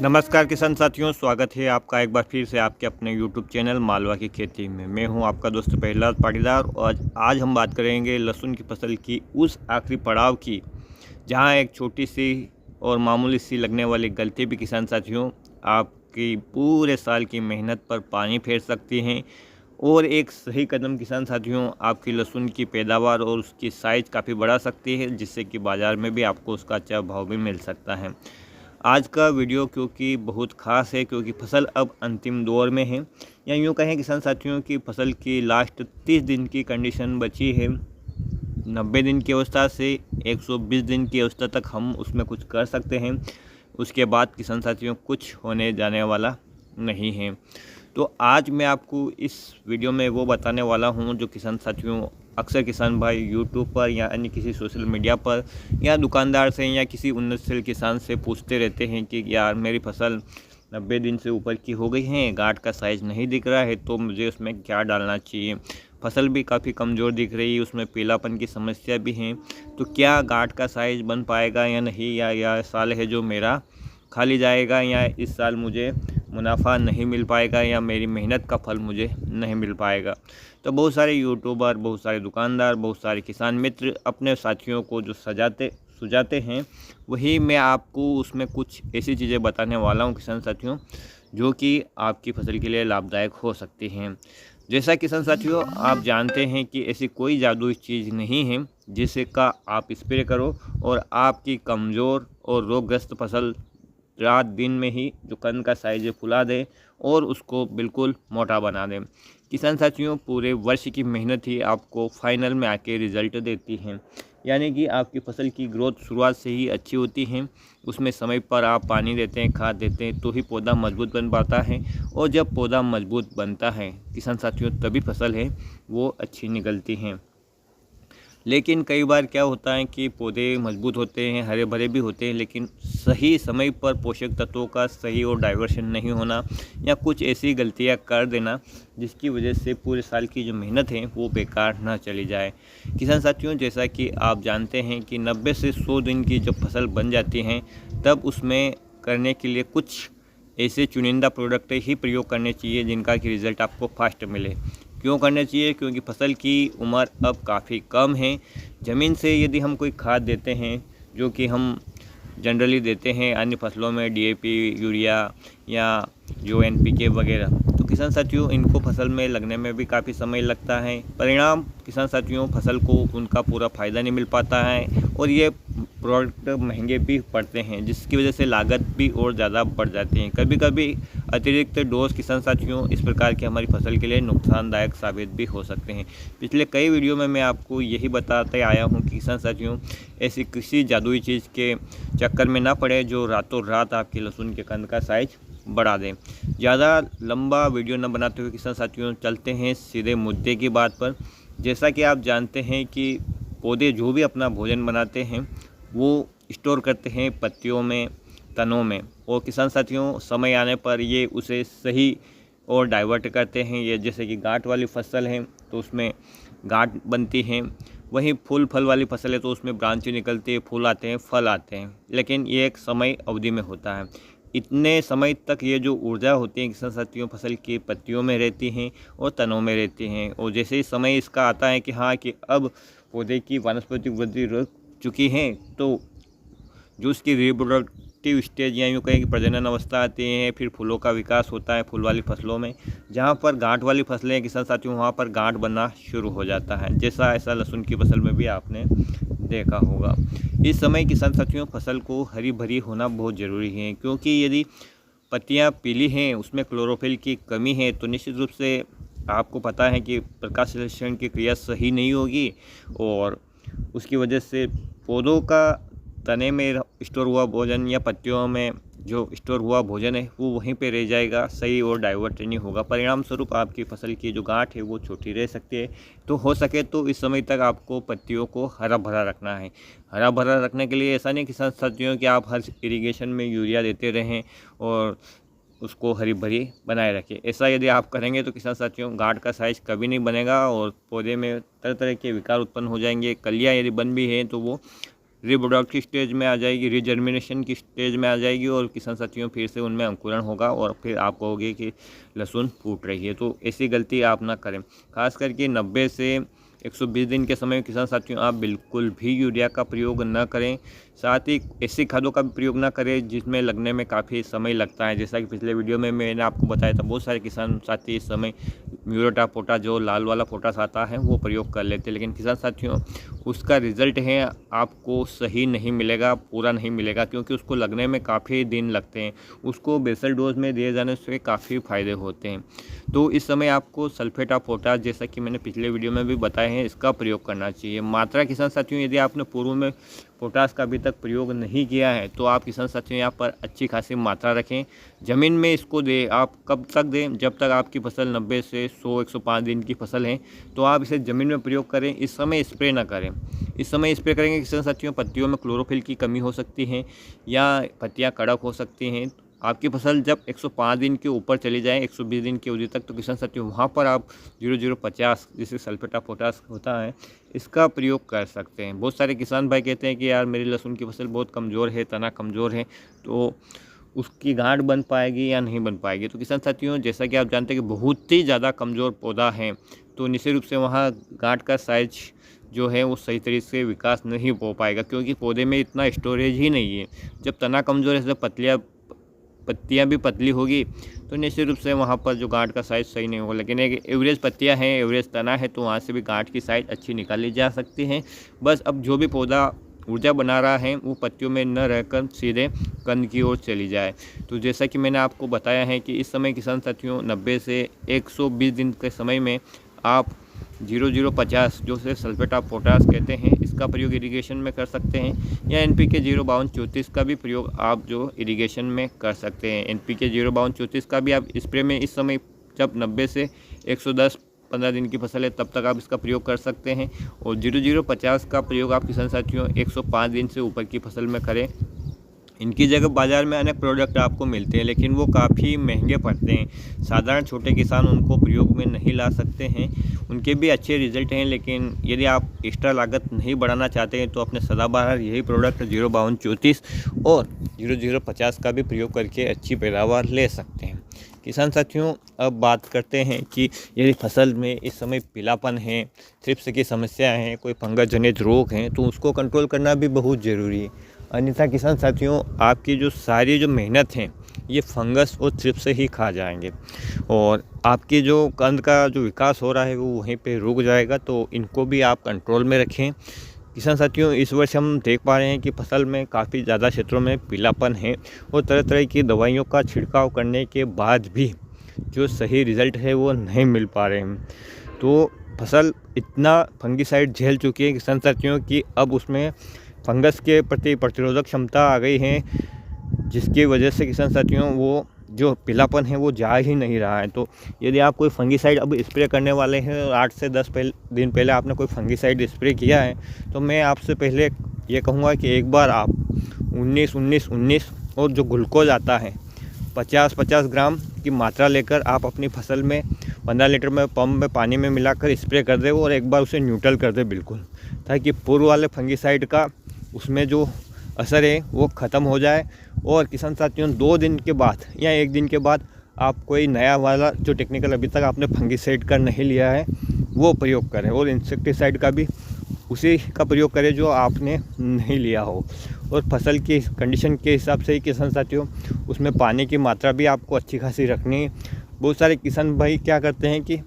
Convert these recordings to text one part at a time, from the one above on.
नमस्कार किसान साथियों, स्वागत है आपका एक बार फिर से आपके अपने YouTube चैनल मालवा की खेती में। मैं हूं आपका दोस्त प्रहलाद पाटीदार और आज हम बात करेंगे लहसुन की फसल की उस आखिरी पड़ाव की जहां एक छोटी सी और मामूली सी लगने वाली गलती भी किसान साथियों आपकी पूरे साल की मेहनत पर पानी फेर सकती हैं। और एक सही कदम किसान साथियों आपकी लहसुन की पैदावार और उसकी साइज़ काफ़ी बढ़ा सकती है, जिससे कि बाज़ार में भी आपको उसका अच्छा भाव भी मिल सकता है। आज का वीडियो क्योंकि बहुत ख़ास है, क्योंकि फसल अब अंतिम दौर में है, या यूँ कहें किसान साथियों की फसल की लास्ट 30 दिन की कंडीशन बची है। 90 दिन की अवस्था से 120 दिन की अवस्था तक हम उसमें कुछ कर सकते हैं। उसके बाद किसान साथियों कुछ होने जाने वाला नहीं है। तो आज मैं आपको इस वीडियो में वो बताने वाला हूँ जो किसान साथियों अक्सर किसान भाई यूट्यूब पर या अन्य किसी सोशल मीडिया पर या दुकानदार से या किसी उन्नतशील किसान से पूछते रहते हैं कि यार मेरी फसल 90 दिन से ऊपर की हो गई है, गांठ का साइज़ नहीं दिख रहा है, तो मुझे उसमें क्या डालना चाहिए। फसल भी काफ़ी कमज़ोर दिख रही है, उसमें पीलापन की समस्या भी है, तो क्या गांठ का साइज़ बन पाएगा या नहीं, या साल है जो मेरा खाली जाएगा, या इस साल मुझे मुनाफा नहीं मिल पाएगा, या मेरी मेहनत का फल मुझे नहीं मिल पाएगा। तो बहुत सारे यूट्यूबर, बहुत सारे दुकानदार, बहुत सारे किसान मित्र अपने साथियों को जो सुझाते हैं, वही मैं आपको उसमें कुछ ऐसी चीज़ें बताने वाला हूँ किसान साथियों, जो कि आपकी फसल के लिए लाभदायक हो सकती हैं। जैसा किसान साथियों आप जानते हैं कि ऐसी कोई जादुई चीज़ नहीं है जिसे का आप स्प्रे करो और आपकी कमज़ोर और रोगग्रस्त फसल रात दिन में ही जो कंद का साइज फुला दे और उसको बिल्कुल मोटा बना दें। किसान साथियों पूरे वर्ष की मेहनत ही आपको फाइनल में आके रिज़ल्ट देती है, यानी कि आपकी फसल की ग्रोथ शुरुआत से ही अच्छी होती है। उसमें समय पर आप पानी देते हैं, खाद देते हैं, तो ही पौधा मजबूत बन पाता है। और जब पौधा मजबूत बनता है किसान साथियों, तभी फसल है वो अच्छी निकलती हैं। लेकिन कई बार क्या होता है कि पौधे मजबूत होते हैं, हरे भरे भी होते हैं, लेकिन सही समय पर पोषक तत्वों का सही और डाइवर्शन नहीं होना, या कुछ ऐसी गलतियां कर देना जिसकी वजह से पूरे साल की जो मेहनत है वो बेकार ना चली जाए। किसान साथियों जैसा कि आप जानते हैं कि 90 से 100 दिन की जब फसल बन जाती हैं, तब उसमें करने के लिए कुछ ऐसे चुनिंदा प्रोडक्ट ही प्रयोग करने चाहिए जिनका कि रिज़ल्ट आपको फास्ट मिले। क्यों करना चाहिए? क्योंकि फसल की उम्र अब काफ़ी कम है। ज़मीन से यदि हम कोई खाद देते हैं, जो कि हम जनरली देते हैं अन्य फसलों में डीएपी, यूरिया या जो एनपीके वगैरह, तो किसान साथियों इनको फसल में लगने में भी काफ़ी समय लगता है। परिणाम किसान साथियों फसल को उनका पूरा फ़ायदा नहीं मिल पाता है और ये प्रोडक्ट महंगे भी पड़ते हैं, जिसकी वजह से लागत भी और ज़्यादा बढ़ जाती है। कभी कभी अतिरिक्त डोज किसान साथियों इस प्रकार की हमारी फसल के लिए नुकसानदायक साबित भी हो सकते हैं। पिछले कई वीडियो में मैं आपको यही बताते आया हूँ कि किसान साथियों ऐसी किसी जादुई चीज़ के चक्कर में ना पड़े जो रातों रात आपकी लहसुन के कंद का साइज बढ़ा दें। ज़्यादा लंबा वीडियो न बनाते हुए किसान साथियों चलते हैं सीधे मुद्दे की बात पर। जैसा कि आप जानते हैं कि पौधे जो भी अपना भोजन बनाते हैं वो स्टोर करते हैं पत्तियों में, तनों में, और किसान साथियों समय आने पर ये उसे सही और डाइवर्ट करते हैं। ये जैसे कि गांठ वाली फसल है तो उसमें गांठ बनती है, वहीं फूल फल वाली फसल है तो उसमें ब्रांचें निकलती है, फूल आते हैं, फल आते हैं, लेकिन ये एक समय अवधि में होता है। इतने समय तक ये जो ऊर्जा होती है किसान साथियों फसल की पत्तियों में रहती हैं और तनों में रहती हैं। और जैसे ही समय इसका आता है कि हाँ कि अब पौधे की वानस्पतिक वृद्धि रुक चुकी है, तो जो उसकी रिप्रोडक्टिव स्टेज या यूँ कहें कि प्रजनन अवस्था आती है, फिर फूलों का विकास होता है फूल वाली फसलों में। जहाँ पर गांठ वाली फसलें हैं किसान साथियों, वहाँ पर गांठ बनना शुरू हो जाता है, जैसा ऐसा लहसुन की फसल में भी आपने देखा होगा। इस समय किसान साथियों फसल को हरी भरी होना बहुत ज़रूरी है, क्योंकि यदि पत्तियाँ पीली हैं, उसमें क्लोरोफिल की कमी है, तो निश्चित रूप से आपको पता है कि प्रकाश संश्लेषण की क्रिया सही नहीं होगी और उसकी वजह से पौधों का तने में स्टोर हुआ भोजन या पत्तियों में जो स्टोर हुआ भोजन है वो वहीं पे रह जाएगा, सही और डाइवर्ट नहीं होगा। परिणाम स्वरूप आपकी फसल की जो गांठ है वो छोटी रह सकती है। तो हो सके तो इस समय तक आपको पत्तियों को हरा भरा रखना है। हरा भरा रखने के लिए ऐसा नहीं किसान साथियों कि आप हर इरिगेशन में यूरिया देते रहें और उसको हरी भरी बनाए रखें। ऐसा यदि आप करेंगे तो किसान साथियों गांठ का साइज़ कभी नहीं बनेगा और पौधे में तरह तरह के विकार उत्पन्न हो जाएंगे। कलियाँ यदि बन भी हैं तो वो रीप्रोडक्ट की स्टेज में आ जाएगी, रीजर्मिनेशन की स्टेज में आ जाएगी और किसान साथियों फिर से उनमें अंकुरण होगा और फिर आप कहोगे कि लहसुन फूट रही है। तो ऐसी गलती आप ना करें। खास करके 90 से 120 दिन के समय में किसान साथियों आप बिल्कुल भी यूरिया का प्रयोग न करें। साथ ही ऐसी खादों का भी प्रयोग ना करें जिसमें लगने में काफ़ी समय लगता है। जैसा कि पिछले वीडियो में मैंने आपको बताया था, बहुत सारे किसान साथी इस समय म्यूरेट ऑफ पोटाश जो लाल वाला पोटाश आता है वो प्रयोग कर लेते हैं, लेकिन किसान साथियों उसका रिज़ल्ट है आपको सही नहीं मिलेगा, पूरा नहीं मिलेगा, क्योंकि उसको लगने में काफ़ी दिन लगते हैं। उसको बेसल डोज में दिए जाने से काफ़ी फ़ायदे होते हैं। तो इस समय आपको सल्फेट ऑफ पोटाश, जैसा कि मैंने पिछले वीडियो में भी बताया है, इसका प्रयोग करना चाहिए। मात्रा किसान साथियों यदि आपने पूर्व में पोटाश का अभी तक प्रयोग नहीं किया है तो आप किसान साथियों यहाँ पर अच्छी खासी मात्रा रखें। ज़मीन में इसको दें। आप कब तक दें? जब तक आपकी फसल 90 से 100-105 दिन की फसल है तो आप इसे ज़मीन में प्रयोग करें। इस समय स्प्रे ना करें। इस समय स्प्रे करेंगे किसान साथियों पत्तियों में क्लोरोफिल की कमी हो सकती है या पत्तियाँ कड़क हो सकती हैं। आपकी फसल जब 105 दिन के ऊपर चली जाए, 120 दिन की अवधि तक, तो किसान साथियों वहाँ पर आप 0050 जिसे सल्फेट ऑफ पोटाश होता है इसका प्रयोग कर सकते हैं। बहुत सारे किसान भाई कहते हैं कि यार मेरी लहसुन की फसल बहुत कमज़ोर है, तना कमज़ोर है, तो उसकी गांठ बन पाएगी या नहीं बन पाएगी। तो किसान साथियों जैसा कि आप जानते हैं कि बहुत ही ज़्यादा कमज़ोर पौधा है, तो निश्चित रूप से वहाँ गांठ का साइज जो है वो सही तरीके से विकास नहीं हो पाएगा, क्योंकि पौधे में इतना स्टोरेज ही नहीं है। जब तना कमज़ोर है, जब पत्तियाँ भी पतली होगी तो निश्चित रूप से वहाँ पर जो गांठ का साइज़ सही नहीं होगा। लेकिन एक एवरेज पत्तियाँ हैं, एवरेज तना है, तो वहाँ से भी गांठ की साइज़ अच्छी निकाली जा सकती है। बस अब जो भी पौधा ऊर्जा बना रहा है वो पत्तियों में न रहकर सीधे कंद की ओर चली जाए। तो जैसा कि मैंने आपको बताया है कि इस समय किसान साथियों 90 से 120 दिन के समय में आप 0050 जो से सल्फेट ऑफ पोटाश कहते हैं इसका प्रयोग इरिगेशन में कर सकते हैं, या NPK 05234 का भी प्रयोग आप जो इरिगेशन में कर सकते हैं। NPK 05234 का भी आप स्प्रे में इस समय जब 90 से 110-15 दिन की फसल है तब तक आप इसका प्रयोग कर सकते हैं। और 0050 का प्रयोग आप किसान साथियों 105 दिन से ऊपर की फसल में करें। इनकी जगह बाज़ार में अनेक प्रोडक्ट आपको मिलते हैं, लेकिन वो काफ़ी महंगे पड़ते हैं। साधारण छोटे किसान उनको प्रयोग में नहीं ला सकते हैं। उनके भी अच्छे रिजल्ट हैं, लेकिन यदि आप एक्स्ट्रा लागत नहीं बढ़ाना चाहते हैं तो अपने सदाबहार यही प्रोडक्ट 05234 और 0050 का भी प्रयोग करके अच्छी पैदावार ले सकते हैं। किसान साथियों अब बात करते हैं कि यदि फसल में इस समय पीलापन है, थ्रिप्स की समस्या है, कोई फंगस जनित रोग हैं, तो उसको कंट्रोल करना भी बहुत ज़रूरी है। अन्यथा किसान साथियों आपकी जो सारी जो मेहनत है ये फंगस और थ्रिप्स से ही खा जाएंगे और आपकी जो कंद का जो विकास हो रहा है वो वहीं पे रुक जाएगा। तो इनको भी आप कंट्रोल में रखें। किसान साथियों इस वर्ष हम देख पा रहे हैं कि फसल में काफ़ी ज़्यादा क्षेत्रों में पीलापन है और तरह तरह की दवाइयों का छिड़काव करने के बाद भी जो सही रिज़ल्ट है वो नहीं मिल पा रहे हैं। तो फसल इतना फंगिसाइड झेल चुकी है किसान साथियों की अब उसमें फंगस के प्रति प्रतिरोधक क्षमता आ गई है, जिसकी वजह से किसान साथियों वो जो पीलापन है वो जा ही नहीं रहा है। तो यदि आप कोई फंगिसाइड अब स्प्रे करने वाले हैं और 8 से 10 दिन पहले आपने कोई फंगिसाइड स्प्रे किया है तो मैं आपसे पहले ये कहूँगा कि एक बार आप 19-19-19 और जो ग्लूकोज आता है 50-50 ग्राम की मात्रा लेकर आप अपनी फसल में 15 लीटर में पंप में पानी में मिलाकर स्प्रे कर दें और एक बार उसे न्यूट्रल कर दें बिल्कुल, ताकि पूर्व वाले फंगिसाइड का उसमें जो असर है वो ख़त्म हो जाए। और किसान साथियों 2 दिन के बाद या 1 दिन के बाद आप कोई नया वाला जो टेक्निकल अभी तक आपने फंगिसाइड का नहीं लिया है वो प्रयोग करें और इंसेक्टिसाइड का भी उसी का प्रयोग करें जो आपने नहीं लिया हो। और फसल की कंडीशन के हिसाब से ही किसान साथियों उसमें पानी की मात्रा भी आपको अच्छी खासी रखनी है। बहुत सारे किसान भाई क्या करते हैं कि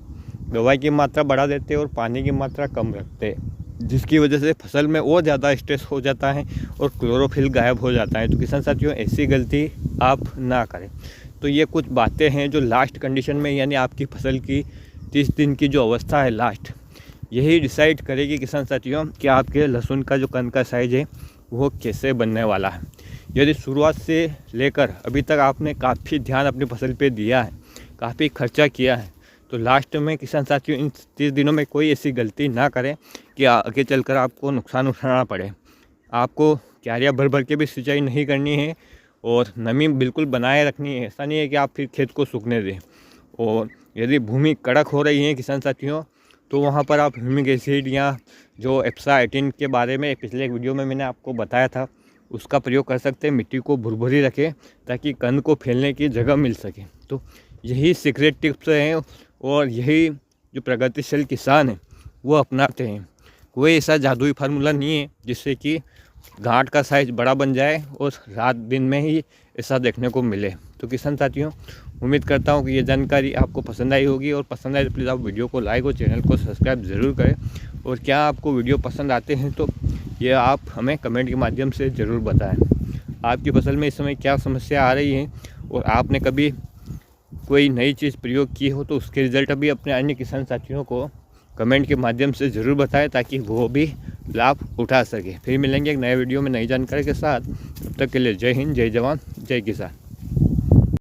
दवाई की मात्रा बढ़ा देते हैं और पानी की मात्रा कम रखते हैं, जिसकी वजह से फसल में और ज़्यादा स्ट्रेस हो जाता है और क्लोरोफिल गायब हो जाता है। तो किसान साथियों ऐसी गलती आप ना करें। तो ये कुछ बातें हैं जो लास्ट कंडीशन में यानी आपकी फसल की 30 दिन की जो अवस्था है लास्ट, यही डिसाइड करेगी किसान साथियों कि आपके लहसुन का जो कंद का साइज़ है वो कैसे बनने वाला है। यदि शुरुआत से लेकर अभी तक आपने काफ़ी ध्यान अपनी फसल पे दिया है, काफ़ी खर्चा किया है, तो लास्ट में किसान साथियों इन 30 दिनों में कोई ऐसी गलती ना करें कि आगे चलकर आपको नुकसान उठाना पड़े। आपको क्यारियाँ भर भर के भी सिंचाई नहीं करनी है और नमी बिल्कुल बनाए रखनी है। ऐसा नहीं है कि आप फिर खेत को सूखने दें। और यदि भूमि कड़क हो रही है किसान साथियों तो वहाँ पर आप ह्यूमिक एसिड या जो एप्सा 18 के बारे में पिछले एक वीडियो में मैंने आपको बताया था, उसका प्रयोग कर सकते हैं। मिट्टी को भुरभुरी रखें ताकि कंद को फैलने की जगह मिल सके। तो यही सीक्रेट टिप्स हैं और यही जो प्रगतिशील किसान हैं वो अपनाते हैं। कोई ऐसा जादुई फार्मूला नहीं है जिससे कि गांठ का साइज़ बड़ा बन जाए और रात दिन में ही ऐसा देखने को मिले। तो किसान साथियों, उम्मीद करता हूँ कि ये जानकारी आपको पसंद आई होगी, और पसंद आए तो प्लीज़ आप वीडियो को लाइक और चैनल को सब्सक्राइब ज़रूर करें। और क्या आपको वीडियो पसंद आते हैं तो ये आप हमें कमेंट के माध्यम से ज़रूर बताएं। आपकी फसल में इस समय क्या समस्या आ रही है और आपने कभी कोई नई चीज़ प्रयोग की हो तो उसके रिज़ल्ट भी अपने अन्य किसान साथियों को कमेंट के माध्यम से ज़रूर बताएं ताकि वो भी लाभ उठा सके। फिर मिलेंगे एक नए वीडियो में नई जानकारी के साथ। तब तक के लिए जय हिंद, जय जवान, जय किसान।